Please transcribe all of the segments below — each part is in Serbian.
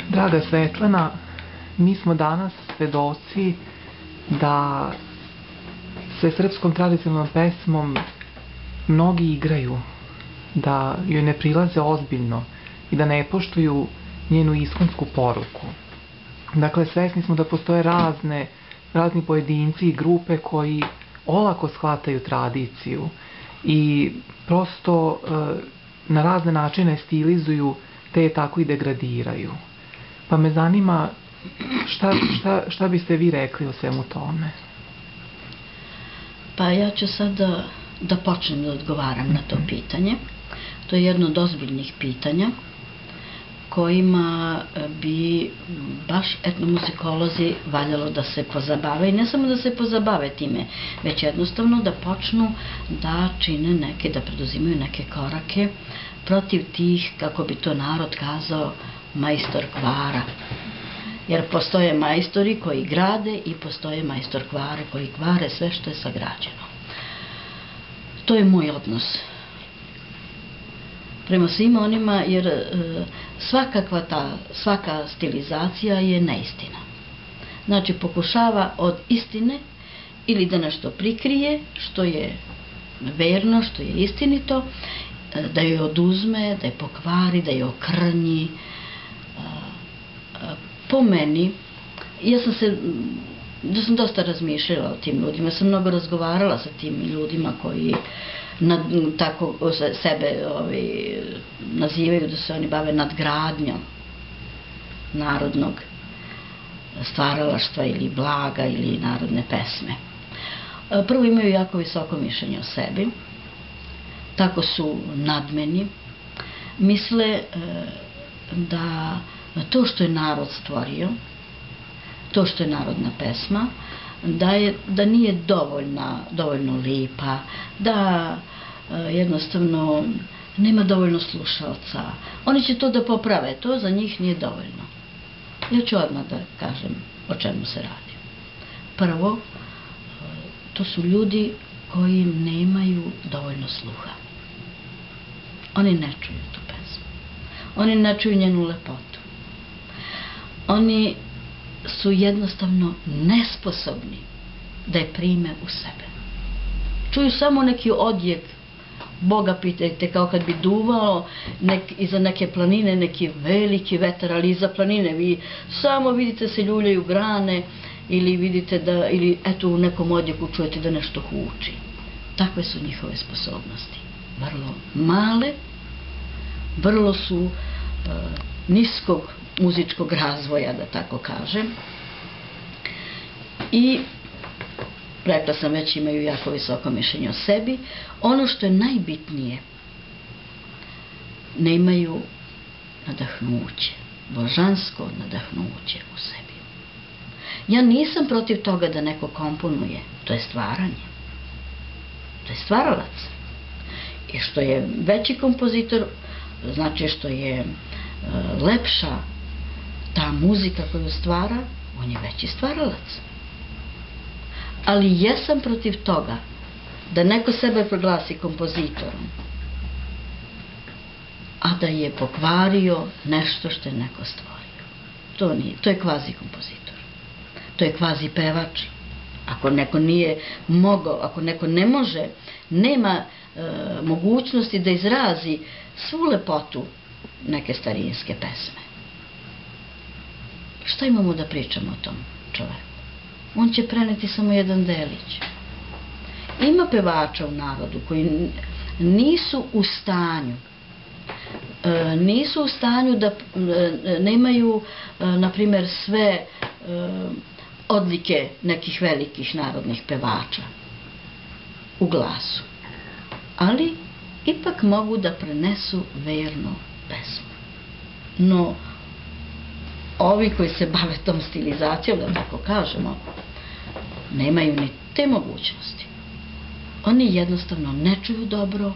Draga Svetlana, mi smo danas svedoci da se srpskom tradicionalnom pesmom mnogi igraju, da joj ne prilaze ozbiljno i da ne poštuju njenu iskonsku poruku. Dakle, svesni smo da postoje razni pojedinci i grupe koji olako shvataju tradiciju i prosto na razne načine stilizuju te je tako i degradiraju. Pa me zanima šta biste vi rekli o svemu tome? Pa ja ću sad da počnem da odgovaram na to pitanje. To je jedno od ozbiljnih pitanja kojima bi baš etnomuzikolozi valjalo da se pozabave, i ne samo da se pozabave time, već jednostavno da počnu da čine neke, da preduzimaju neke korake protiv tih, kako bi to narod kazao, majstor kvara. Jer postoje majstori koji grade i postoje majstor kvare koji kvare sve što je sagrađeno. To je moj odnos prema svim onima, jer svaka stilizacija je neistina. Znači, pokušava od istine ili da nešto prikrije što je verno, što je istinito, da joj oduzme, da je pokvari, da je okrnji. Po meni, ja sam dosta razmišljala o tim ljudima, sam mnogo razgovarala sa tim ljudima koji tako sebe nazivaju da se oni bave nadgradnjom narodnog stvaralaštva ili blaga ili narodne pesme. Prvo, imaju jako visoko mišljenje o sebi, tako su nadmeni, misle da to što je narod stvorio, to što je narodna pesma, da nije dovoljno lipa, da jednostavno nema dovoljno slušalca. Oni će to da poprave, to za njih nije dovoljno. Ja ću odmah da kažem o čemu se radi. Prvo, to su ljudi koji nemaju dovoljno sluha. Oni ne čuju tu pesmu. Oni ne čuju njenu lepotu. Oni su jednostavno nesposobni da je prime u sebe. Čuju samo neki odjek, Boga pitajte, kao kad bi duvao iza neke planine, neki veliki vetar, ali iza planine vi samo vidite se ljuljaju grane ili vidite da, ili eto u nekom odjeku čujete da nešto huči. Takve su njihove sposobnosti. Vrlo male, vrlo su niskog muzičkog razvoja, da tako kažem. I rekla sam već, imaju jako visoko mišljenje o sebi. Ono što je najbitnije, nemaju nadahnuće, božansko nadahnuće u sebi. Ja nisam protiv toga da neko komponuje, to je stvaranje, to je stvaralac. I što je veći kompozitor, znači što je lepša ta muzika koju stvara, on je veći stvaralac. Ali jesam protiv toga da neko sebe proglasi kompozitorom, a da je pokvario nešto što je neko stvorio. To je kvazi kompozitor. To je kvazi pevač. Ako neko nije mogao, ako neko ne može, nema mogućnosti da izrazi svu lepotu neke starinske pesme. Šta imamo da pričamo o tom čoveku? On će preneti samo jedan delić. Ima pevača u narodu koji nisu u stanju da nemaju, na primjer, sve odlike nekih velikih narodnih pevača u glasu. Ali ipak mogu da prenesu vernu pesmu. No, ovi koji se bave tom stilizacijom, da tako kažemo, nemaju ni te mogućnosti. Oni jednostavno ne čuju dobro,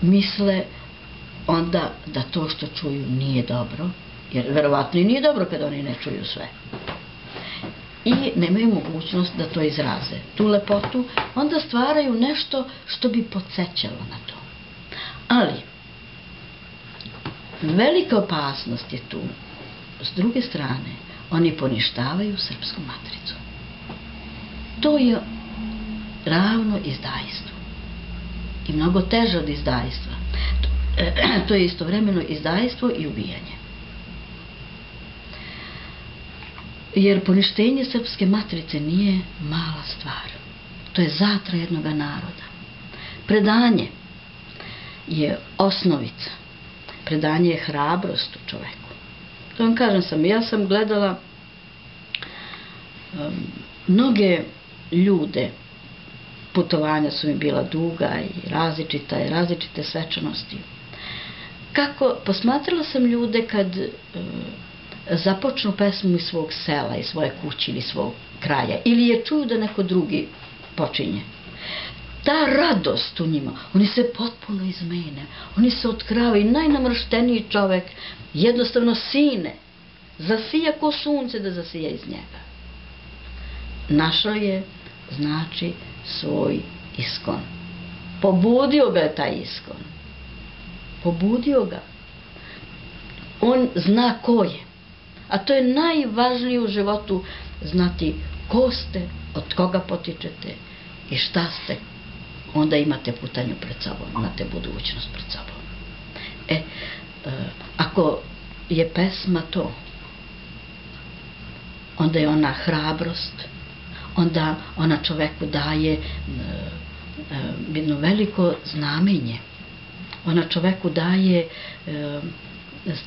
misle onda da to što čuju nije dobro, jer verovatno i nije dobro kada oni ne čuju sve. I nemaju mogućnost da to izraze, tu lepotu, onda stvaraju nešto što bi podsećalo na to. Ali, velika opasnost je tu s druge strane, oni poništavaju srpsku matricu. To je ravno izdajstvu. I mnogo teže od izdajstva. To je istovremeno izdajstvo i ubijanje. Jer poništenje srpske matrice nije mala stvar. To je zatra jednog naroda. Predanje je osnovica. Predanje je hrabrost u čoveku. To vam kažem ja sam gledala mnoge ljude, putovanja su mi bila duga i različite svečanosti. Posmatrala sam ljude kad započnu pesmu iz svog sela, iz svoje kuće ili svog kraja, ili je čuju da neko drugi počinje. Ta radost u njima, oni se potpuno izmene, oni se otkravaju i najnamršteniji čovek jednostavno sine, zasija ko sunce da zasija iz njega. Našao je, znači, svoj iskon. Pobudio ga je taj iskon. Pobudio ga. On zna ko je. A to je najvažnije u životu, znati ko ste, od koga potičete i šta ste. Onda imate putanju pred sobom, imate budućnost pred sobom. Ako je pesma to, onda je ona hrabrost, onda ona čoveku daje jedno veliko znamenje. Ona čoveku daje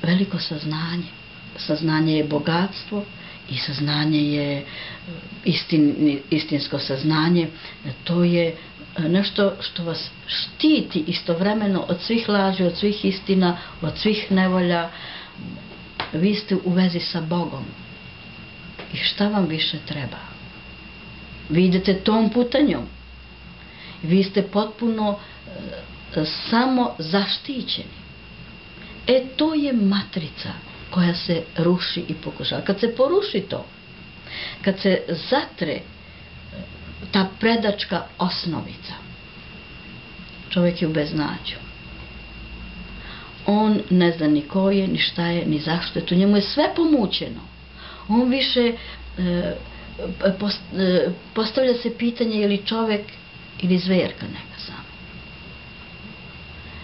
veliko saznanje. Saznanje je bogatstvo i saznanje je istinsko saznanje. To je nešto što vas štiti istovremeno od svih laži, od svih istina, od svih nevolja. Vi ste u vezi sa Bogom. I šta vam više treba? Vi idete tom putanjom. Vi ste potpuno samo zaštićeni. To je matrica koja se ruši i pokušava. Kad se poruši to, kad se zatre ta predačka osnovica, čovjek je u beznađu. On ne zna ni ko je, ni šta je, ni zašto je to. Njemu je sve pomućeno. On više postavlja se pitanje je li čovjek ili zverka neka samo.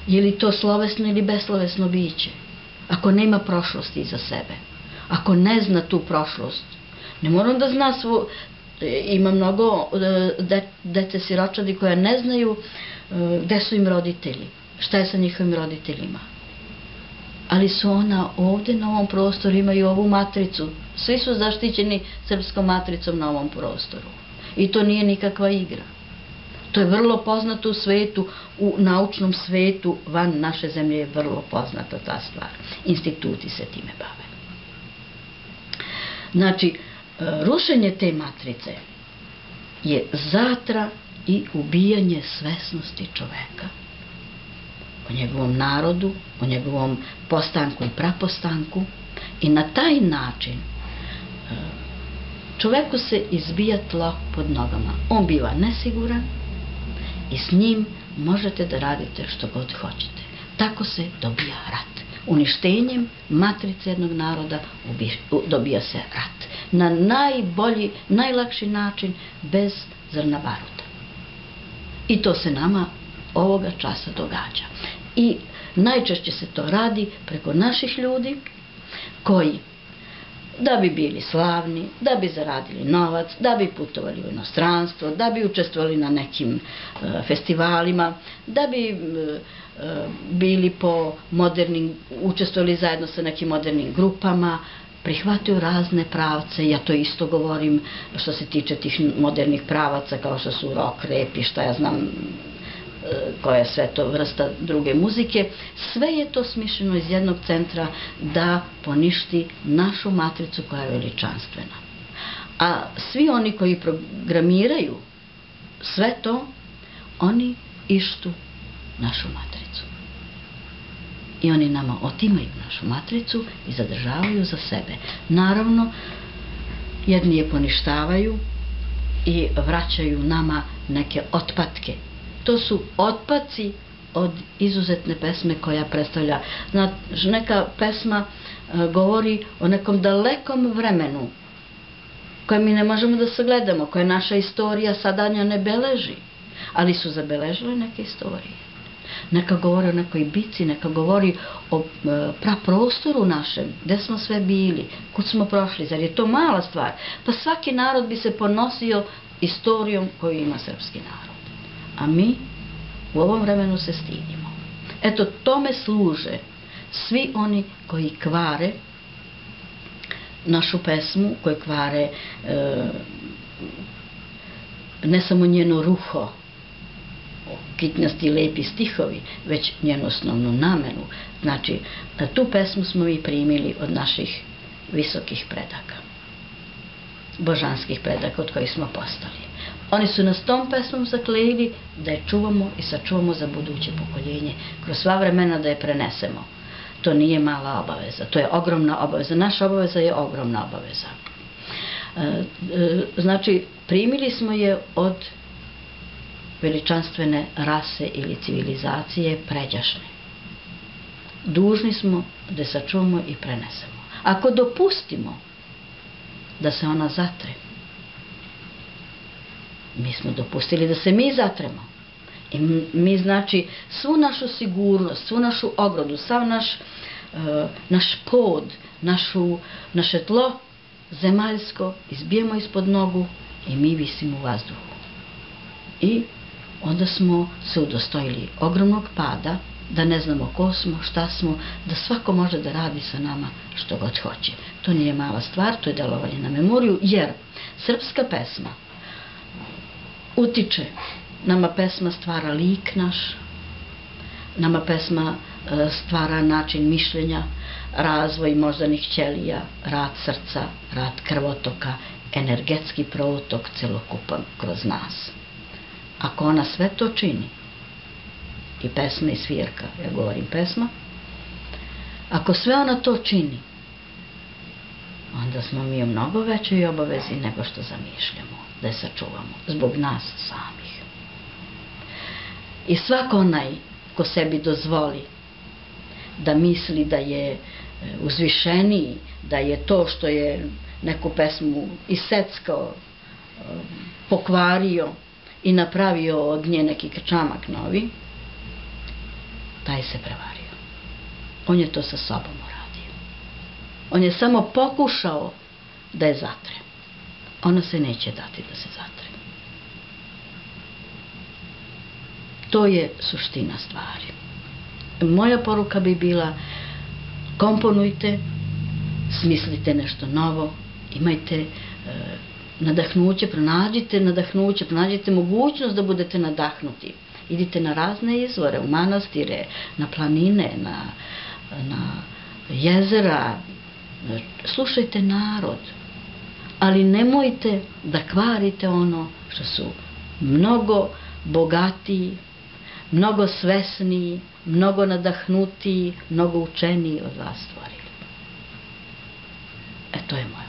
Je li to slovesno ili beslovesno biće? Ako nema prošlosti iza sebe, ako ne zna tu prošlost, ne moram da zna ima mnogo dece siročadi koja ne znaju gde su im roditelji, šta je sa njihovim roditeljima. Ali su ona ovde na ovom prostoru, imaju ovu matricu. Svi su zaštićeni srpskom matricom na ovom prostoru. I to nije nikakva igra. To je vrlo poznato u svetu, u naučnom svetu, van naše zemlje je vrlo poznata ta stvar. Instituti se time bave. Znači, rušenje te matrice je zatra i ubijanje svesnosti čoveka. O njegovom narodu, o njegovom postanku i prapostanku. I na taj način čoveku se izbija tlo pod nogama. On biva nesiguran i s njim možete da radite što god hoćete. Tako se dobija rat. Uništenjem matrice jednog naroda dobija se rat. Na najbolji, najlakši način, bez zrna baruta. I to se nama ovoga časa događa. I najčešće se to radi preko naših ljudi koji, da bi bili slavni, da bi zaradili novac, da bi putovali u inostranstvo, da bi učestvovali na nekim festivalima, da bi bili učestvovali zajedno sa nekim modernim grupama, prihvataju razne pravce. Ja to isto govorim što se tiče tih modernih pravaca kao što su rock, rap i šta ja znam koja je sve to vrsta druge muzike. Sve je to smišljeno iz jednog centra da poništi našu matricu koja je veličanstvena. A svi oni koji programiraju sve to, oni ištu našu matricu. I oni nama otimaju našu matricu i zadržavaju za sebe. Naravno, jedni je poništavaju i vraćaju nama neke otpatke. To su otpaci od izuzetne pesme koja predstavlja. Neka pesma govori o nekom dalekom vremenu koje mi ne možemo da sagledamo, koje naša istorija sadanja ne beleži, ali su zabeležile neke istorije. Neka govori o nekoj bici, neka govori o praprostoru našem, gde smo sve bili, kud smo prošli, zar je to mala stvar? Pa svaki narod bi se ponosio istorijom koju ima srpski narod. A mi u ovom vremenu se stidimo. Eto, tome služe svi oni koji kvare našu pesmu, koji kvare ne samo njeno ruho, kitnjasti lepi stihovi, već njenu osnovnu namenu. Znači, tu pesmu smo mi primili od naših visokih predaka, božanskih predaka od kojih smo postali. Oni su nas tom pesmom zaklejili da je čuvamo i sačuvamo za buduće pokoljenje, kroz sva vremena da je prenesemo. To nije mala obaveza, to je ogromna obaveza. Naša obaveza je ogromna obaveza. Znači, primili smo je od veličanstvene rase ili civilizacije pređašnje. Dužni smo da sačuvamo i prenesemo. Ako dopustimo da se ona zatre, mi smo dopustili da se mi zatremo. I mi, znači, svu našu sigurnost, svu našu ogrodu, sav naš pod, naše tlo zemaljsko izbijemo ispod nogu i mi visimo u vazduhu. I onda smo se udostojili ogromnog pada, da ne znamo ko smo, šta smo, da svako može da radi sa nama što god hoće. To nije mala stvar, to je delovanje na memoriju, jer srpska pesma utiče, nama pesma stvara lik naš, nama pesma stvara način mišljenja, razvoj moždanih ćelija, rad srca, rad krvotoka, energetski protok celokupan kroz nas. Ako ona sve to čini, i pesma i svirka, ja govorim pesma, ako sve ona to čini, onda smo mi u mnogo većoj obavezi nego što zamišljamo da je sačuvamo, zbog nas samih. I svako onaj ko sebi dozvoli da misli da je uzvišeniji, da je to što je neku pesmu iseckao, pokvario i napravio od nje neki čamak novi, taj se prevario. On je to sa sobom uradio. On je samo pokušao da je zatre. Ona se neće dati da se zatre. To je suština stvari. Moja poruka bi bila: komponujte, smislite nešto novo, imajte nadahnuće, pronađite mogućnost da budete nadahnuti. Idite na razne izvore, u manastire, na planine, na jezera, slušajte narod, ali nemojte da kvarite ono što su mnogo bogatiji, mnogo svesniji, mnogo nadahnutiji, mnogo učeniji od vas stvorili. To je moja